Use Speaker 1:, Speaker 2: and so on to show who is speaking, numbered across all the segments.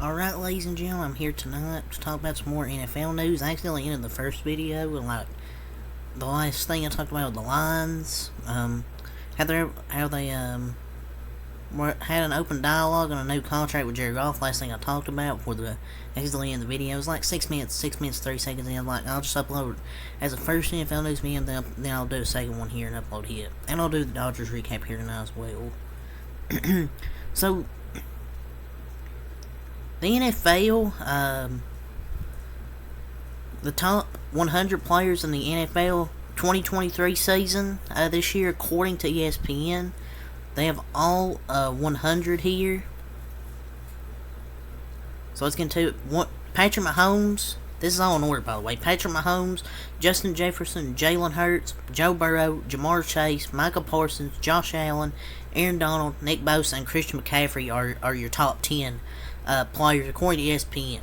Speaker 1: Alright, ladies and gentlemen, I'm here tonight to talk about some more NFL news. I accidentally ended the first video with, the last thing I talked about with the Lions. How they had an open dialogue on a new contract with Jared Goff. Last thing I talked about before the accidentally end the video. It was like 6 minutes, 30 seconds in. I'll just upload as a first NFL news video, then I'll do a second one here and upload it. And I'll do the Dodgers recap here tonight as well. So, the NFL, the top 100 players in the NFL 2023 season this year, according to ESPN, they have all 100 here. So let's get into it. Patrick Mahomes, this is all in order by the way. Patrick Mahomes, Justin Jefferson, Jalen Hurts, Joe Burrow, Jamar Chase, Michael Parsons, Josh Allen, Aaron Donald, Nick Bosa, and Christian McCaffrey are your top 10 players according to ESPN.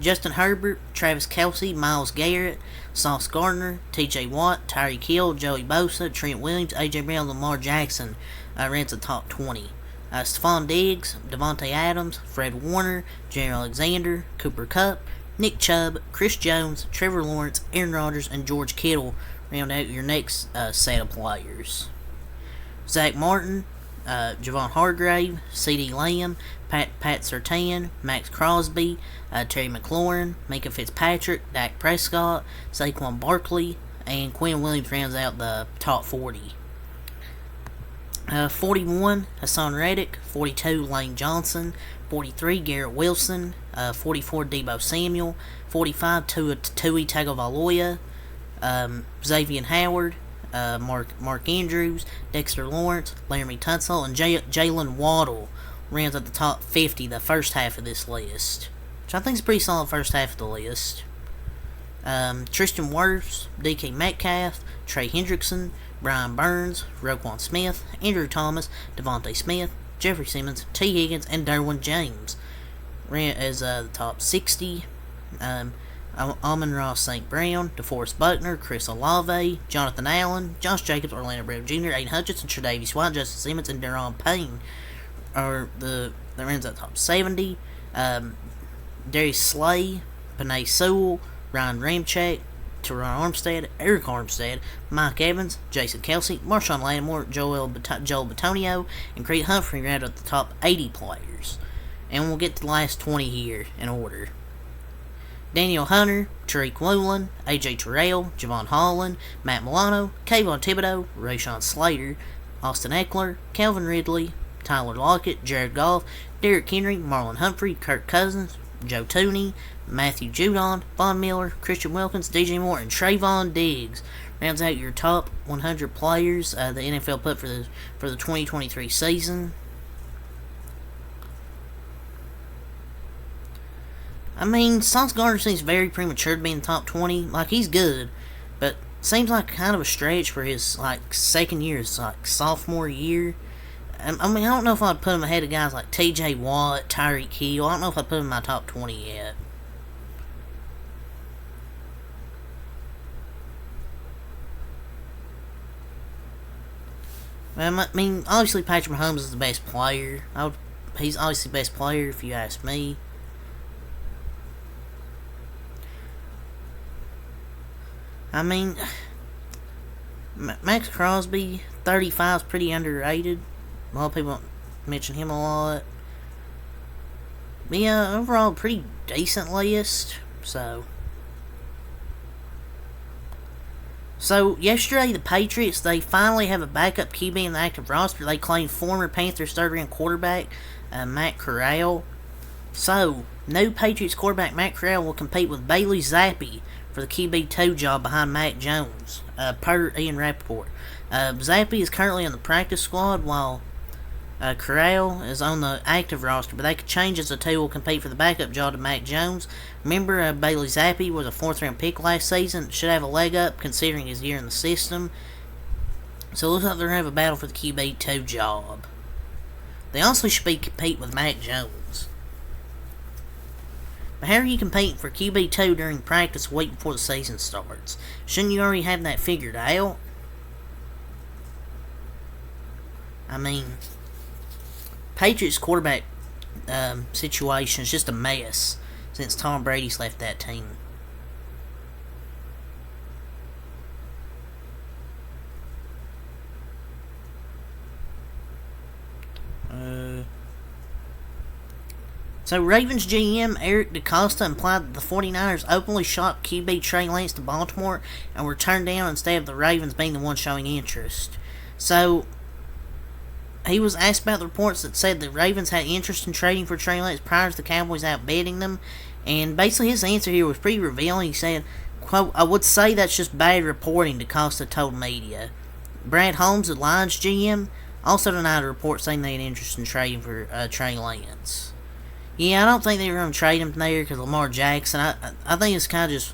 Speaker 1: Justin Herbert, Travis Kelce, Myles Garrett, Sauce Gardner, T.J. Watt, Tyreek Hill, Joey Bosa, Trent Williams, A.J. Brown, Lamar Jackson ranks the top 20. Stephon Diggs, Devontae Adams, Fred Warner, Jair Alexander, Cooper Kupp, Nick Chubb, Chris Jones, Trevor Lawrence, Aaron Rodgers, and George Kittle round out your next set of players. Zach Martin, Javon Hargrave, C.D. Lamb, Pat Surtain, Max Crosby, Terry McLaurin, Minka Fitzpatrick, Dak Prescott, Saquon Barkley, and Quinn Williams rounds out the top 40. 41, Hassan Reddick. 42, Lane Johnson. 43, Garrett Wilson. 44, Deebo Samuel. 45, Tui Tagovailoa. Xavier Howard. Mark Andrews, Dexter Lawrence, Laramie Tunsil, and Jalen Waddle rounds at the top 50, the first half of this list. Which I think is a pretty solid first half of the list. Tristan Wirfs, DK Metcalf, Trey Hendrickson, Brian Burns, Roquan Smith, Andrew Thomas, Devontae Smith, Jeffrey Simmons, T. Higgins, and Derwin James as the top 60. Amon-Ra St. Brown, DeForest Buckner, Chris Olave, Jonathan Allen, Josh Jacobs, Orlando Brown Jr., Aiden Hutchinson, Tre'Davious White, Justin Simmons, and Daron Payne are the rounds at top 70. Darius Slay, Penei Sewell, Ryan Ramczyk, Teron Armstead, Eric Armstead, Mike Evans, Jason Kelce, Marshawn Lattimore, Joel Bitonio, and Creed Humphrey round at the top 80 players. And we'll get to the last 20 here in order. Daniel Hunter, Tariq Woolen, A.J. Terrell, Javon Holland, Matt Milano, Kayvon Thibodeau, Rashawn Slater, Austin Eckler, Calvin Ridley, Tyler Lockett, Jared Goff, Derrick Henry, Marlon Humphrey, Kirk Cousins, Joe Tooney, Matthew Judon, Von Miller, Christian Wilkins, DJ Moore, and Trayvon Diggs rounds out your top 100 players the NFL put for the 2023 season. I mean, Sauce Gardner seems very premature to be in the top 20. He's good, but seems like kind of a stretch for his, second year, his, sophomore year. I mean, I don't know if I'd put him ahead of guys like T.J. Watt, Tyreek Hill. I don't know if I'd put him in my top 20 yet. I mean, obviously Patrick Mahomes is the best player. He's obviously the best player if you ask me. I mean, Max Crosby, 35 is pretty underrated. A lot of people mention him a lot. But yeah, overall, pretty decent list. So yesterday, the Patriots, they finally have a backup QB in the active roster. They claimed former Panthers third-round quarterback Matt Corral. So, new Patriots quarterback Matt Corral will compete with Bailey Zappi for the QB2 job behind Mac Jones, per Ian Rappaport. Zappi is currently on the practice squad, while Corral is on the active roster, but they could change as the two will compete for the backup job to Mac Jones. Remember, Bailey Zappi was a 4th-round pick last season. Should have a leg up considering his year in the system. So it looks like they're going to have a battle for the QB2 job. They also should compete with Mac Jones. But how are you competing for QB2 during practice a week before the season starts? Shouldn't you already have that figured out? I mean, Patriots quarterback situation is just a mess since Tom Brady's left that team. So Ravens GM Eric DeCosta implied that the 49ers openly shopped QB Trey Lance to Baltimore and were turned down instead of the Ravens being the one showing interest. So he was asked about the reports that said the Ravens had interest in trading for Trey Lance prior to the Cowboys outbidding them, and basically his answer here was pretty revealing. He said, quote, "I would say that's just bad reporting," DeCosta told media. Brad Holmes, the Lions GM, also denied a report saying they had interest in trading for Trey Lance. Yeah, I don't think they were going to trade him there because Lamar Jackson. I think it's kind of just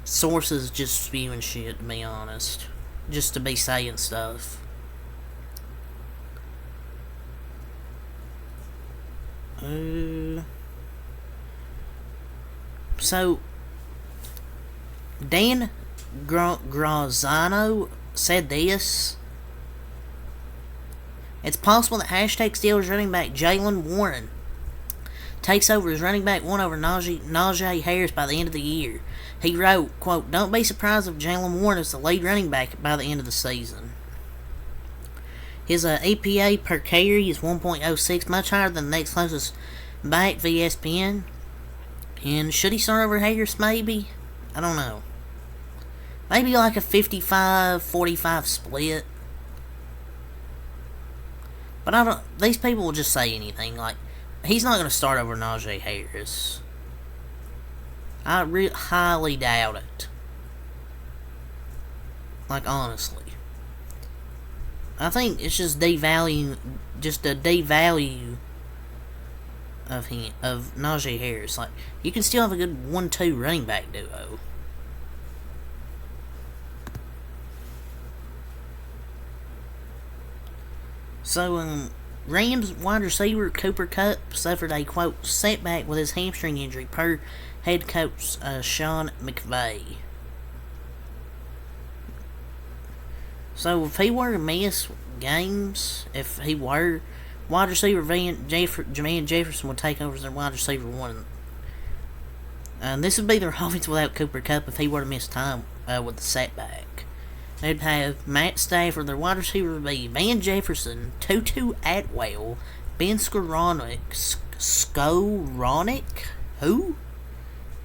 Speaker 1: sources just spewing shit, to be honest. Just to be saying stuff. So, Dan Graziano said this. It's possible that hashtag Steelers running back Jaylen Warren takes over as running back one over Najee Harris by the end of the year. He wrote, quote, "Don't be surprised if Jaylen Warren is the lead running back by the end of the season." His EPA per carry is 1.06, much higher than the next closest back via ESPN. And should he start over Harris, maybe? I don't know. Maybe like a 55-45 split. But I don't. These people will just say anything. Like, he's not going to start over Najee Harris. I highly doubt it. Like, honestly. I think it's just a devalue of him, of Najee Harris. Like, you can still have a good 1-2 running back duo. So, Rams wide receiver Cooper Kupp suffered a, quote, setback with his hamstring injury, per head coach Sean McVay. So, if he were to miss games, if he were, wide receiver Jermaine Jefferson would take over as their wide receiver one. This would be their offense without Cooper Kupp if he were to miss time with the setback. They'd have Matt Stafford. Their wide receiver would be Van Jefferson, Tutu Atwell, Ben Skowronek, who?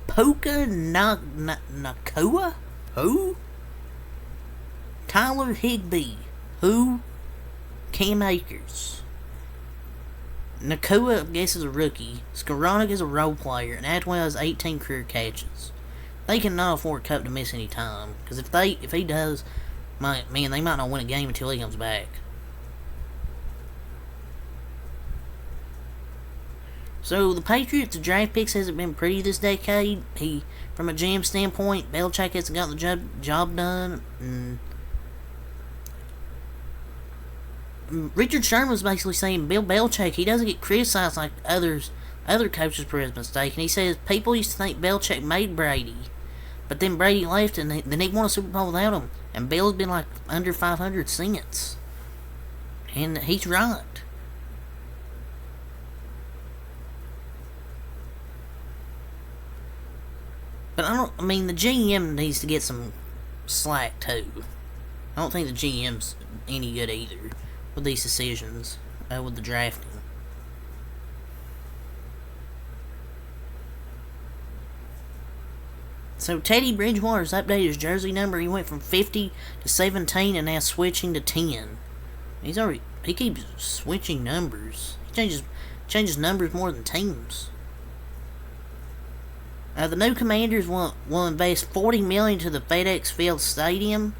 Speaker 1: Puka Nacua, who? Tyler Higbee, who? Cam Akers. Nacua, I guess, is a rookie. Skowronek is a role player, and Atwell has 18 career catches. They cannot afford Kupp to miss any time, because if he does, they might not win a game until he comes back. So the Patriots' draft picks hasn't been pretty this decade. From a GM standpoint, Belichick hasn't got the job done. Richard Sherman was basically saying Bill Belichick, he doesn't get criticized like other coaches for his mistake. And he says people used to think Belichick made Brady, but then Brady left and then he won a Super Bowl without him. And Bill's been like under 500 since. And he's right. But the GM needs to get some slack too. I don't think the GM's any good either with these decisions, with the drafting. So Teddy Bridgewater's updated his jersey number. He went from 50 to 17 and now switching to 10. He keeps switching numbers. He changes numbers more than teams. The new Commanders will invest $40 million to the FedEx Field Stadium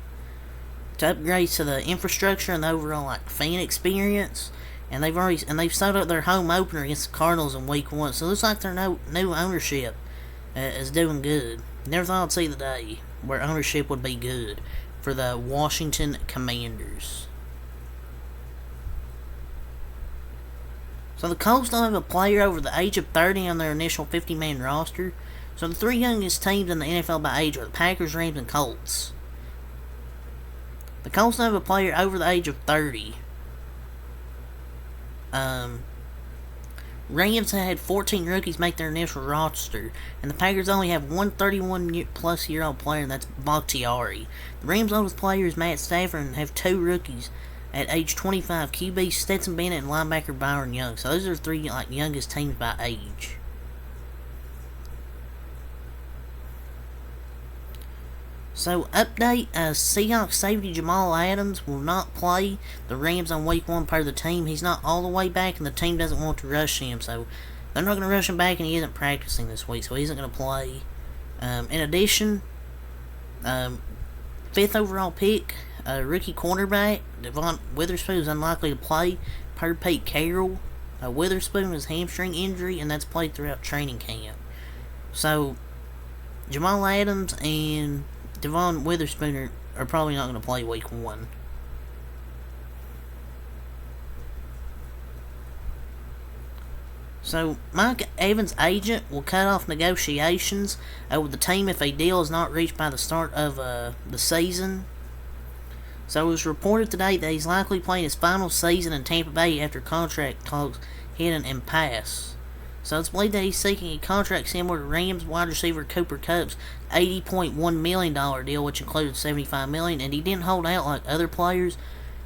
Speaker 1: to upgrade to the infrastructure and the overall fan experience. And they've sold up their home opener against the Cardinals in Week 1. So it looks like their new ownership is doing good. Never thought I'd see the day where ownership would be good for the Washington Commanders. So the Colts don't have a player over the age of 30 on their initial 50-man roster. So the three youngest teams in the NFL by age are the Packers, Rams, and Colts. The Colts don't have a player over the age of 30. Rams had 14 rookies make their initial roster, and the Packers only have one 31-plus year old player, and that's Bakhtiari. The Rams' oldest player is Matt Stafford, and have two rookies at age 25, QB Stetson Bennett and linebacker Byron Young. So those are three youngest teams by age. So, update, Seahawks safety Jamal Adams will not play the Rams on week 1 per the team. He's not all the way back, and the team doesn't want to rush him, so they're not going to rush him back, and he isn't practicing this week, so he isn't going to play. In addition, 5th overall pick, rookie cornerback Devon Witherspoon is unlikely to play per Pete Carroll. Witherspoon has hamstring injury, and that's played throughout training camp. So, Jamal Adams and Devon Witherspoon are probably not going to play week 1. So, Mike Evans' agent will cut off negotiations with the team if a deal is not reached by the start of the season. So, it was reported today that he's likely playing his final season in Tampa Bay after contract talks hit an impasse. So it's believed that he's seeking a contract similar to Rams wide receiver Cooper Kupp's $80.1 million deal, which included $75 million, and he didn't hold out like other players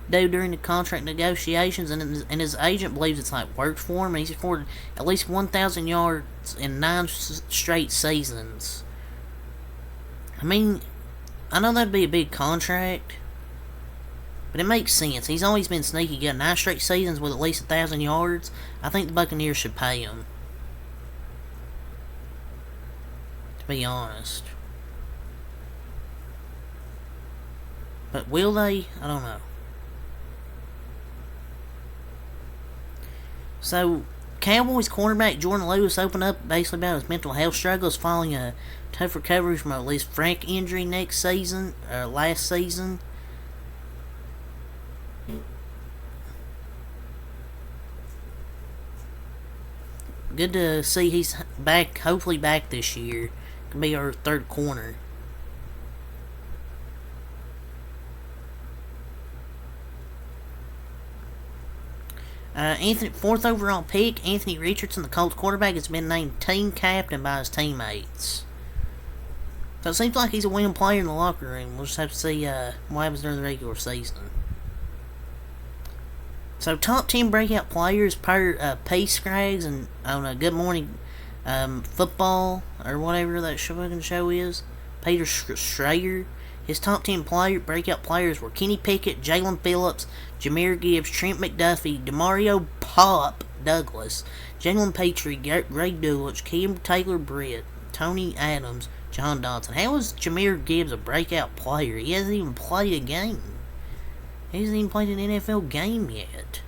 Speaker 1: do during the contract negotiations, and his agent believes it's worked for him, and he's scored at least 1,000 yards in 9 straight seasons. I mean, I know that'd be a big contract, but it makes sense. He's always been sneaky good. 9 straight seasons with at least 1,000 yards. I think the Buccaneers should pay him, to be honest. But will they? I don't know. So, Cowboys cornerback Jordan Lewis opened up basically about his mental health struggles following a tough recovery from a Lee Frank injury last season. Good to see he's back, hopefully back this year. Can be our third corner. Fourth overall pick, Anthony Richardson, the Colts quarterback, has been named team captain by his teammates. So it seems like he's a winning player in the locker room. We'll just have to see what happens during the regular season. So top 10 breakout players per P. Scraggs and on Good Morning Football or whatever that fucking show is. Peter Schrager. His top 10 breakout players were Kenny Pickett, Jalen Phillips, Jahmyr Gibbs, Trent McDuffie, Demario Pop Douglas, Jalen Petrie, Greg Dulwich, Kim Taylor-Britt, Tony Adams, John Dodson. How is Jahmyr Gibbs a breakout player? He hasn't even played a game. He hasn't even played an NFL game yet.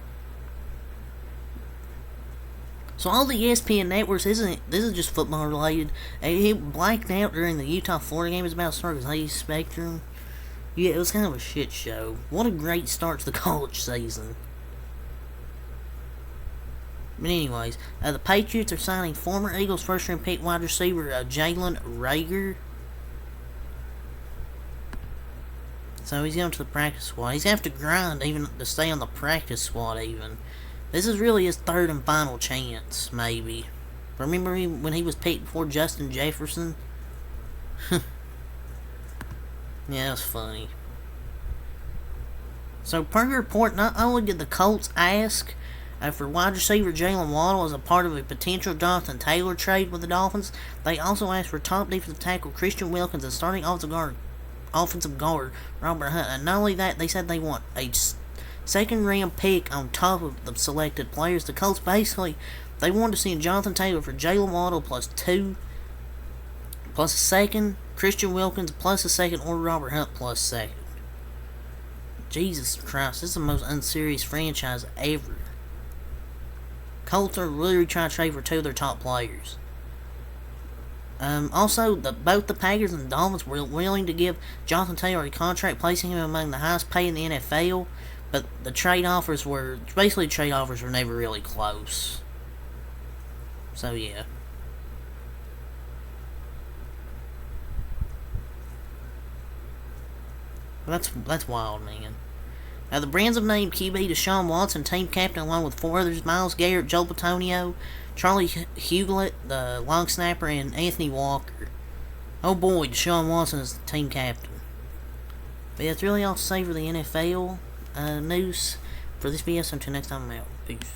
Speaker 1: So all the ESPN networks, this is just football related. He blacked out during the Utah-Florida game. It was about to start because they used Spectrum. Yeah, it was kind of a shit show. What a great start to the college season. But anyways, the Patriots are signing former Eagles first-round pick wide receiver Jalen Reagor. So he's going to the practice squad. He's going to have to grind even to stay on the practice squad even. This is really his third and final chance, maybe. Remember when he was picked before Justin Jefferson? Yeah, that's funny. So, per report, not only did the Colts ask for wide receiver Jalen Waddle as a part of a potential Jonathan Taylor trade with the Dolphins, they also asked for top defensive tackle Christian Wilkins and starting offensive guard Robert Hunt. And not only that, they said they want a second round pick on top of the selected players. The Colts basically, they wanted to send Jonathan Taylor for Jalen Waddle plus a second, Christian Wilkins plus a second, or Robert Hunt plus second. Jesus Christ, this is the most unserious franchise ever. Colts are literally trying to trade for 2 of their top players. Also, both the Packers and the Dolphins were willing to give Jonathan Taylor a contract, placing him among the highest paid in the NFL. But the trade offers were never really close. So yeah. That's wild, man. The Brands have named QB Deshaun Watson team captain along with 4 others: Myles Garrett, Joel Bitonio, Charlie Huglet, the long snapper, and Anthony Walker. Oh boy, Deshaun Watson is the team captain. But yeah, that's really all to say for the NFL news for this video. So until next time, I'm out. Peace.